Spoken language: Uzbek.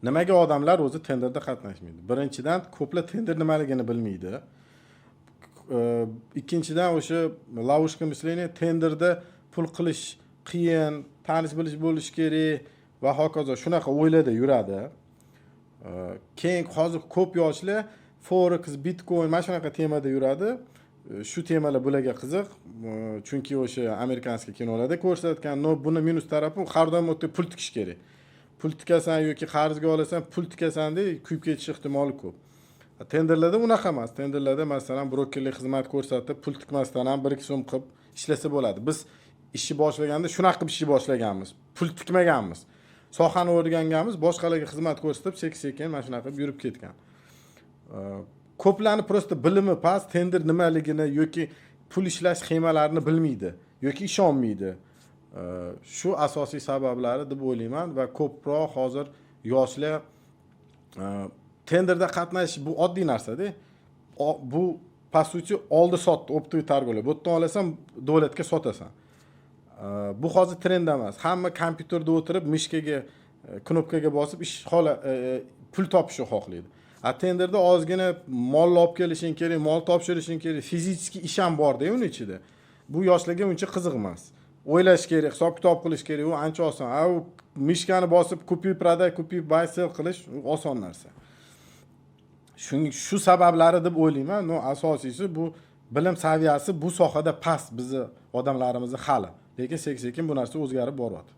Nimaga odamlar o'zi tenderda qatnashmaydi? Birinchidan, ko'plar tender nimaligini bilmaydi. Ikkinchidan, o'sha lavushka misleniya tenderda pul qilish qiyin, tanish bilish bo'lishi kerak va hokazo shunaqa o'ylada yuradi. Keyin hozir ko'p yoshlar forex, bitcoin mana shunaqa temada yuradi. Shu temalar bularga qiziq, chunki o'sha amerikanskiy kinolarda ko'rsatgan, no buni minus tarafi har doim o'tda pul tikish kerak. Pul tikasan yoki qarzga olasan, pul tikasanda kuyib ketish ehtimoli ko'p. Tenderlarda unaqa emas. Tenderlarda masalan brokerlik xizmat ko'rsatib, pul tikmasdan ham 1-2 so'm qilib ishlasa bo'ladi. Biz ishni boshlaganda shunaqa qilib ishni boshlaganmiz. Pul tikmaganmiz. Sohani o'rganganmiz, boshqalarga xizmat ko'rsatib, sekin-sekin mana shunaqa qilib yurib ketgan. Ko'plarni prosta bilimi past, tender nimaligini yoki pul ishlash sxemalarini bilmaydi yoki ishonmaydi. Shu asosiy sabablari deb o'ylayman va ko'proq hozir yoshlar tenderda qatnashish bu oddiy narsa-da. Bu по сути oldi sotdi, optiy targ'ila. Bu yerdan olasan, davlatga sotasan. Bu hozir trend emas. Hamma kompyuterda o'tirib, mishkaga, knopkaga bosib ish pul topishni xohlaydi. Tenderda ozgina mol olib kelishing kerak, mol topshirishing kerak, fizik ish ham bor-da uning ichida. Bu yoshlarga uncha qiziq emas. O'ylash kerak, hisob-kitob qilish kerak, u ancha oson. U mishkani bosib kupi proday, kupi buy sell qilish oson narsa. Shu sabablari deb o'ylayman. No, asosiysi bu bilim saviyasi bu sohada past bizni odamlarimizni hali. Lekin sekin-sekin bu narsa o'zgarib boryapti.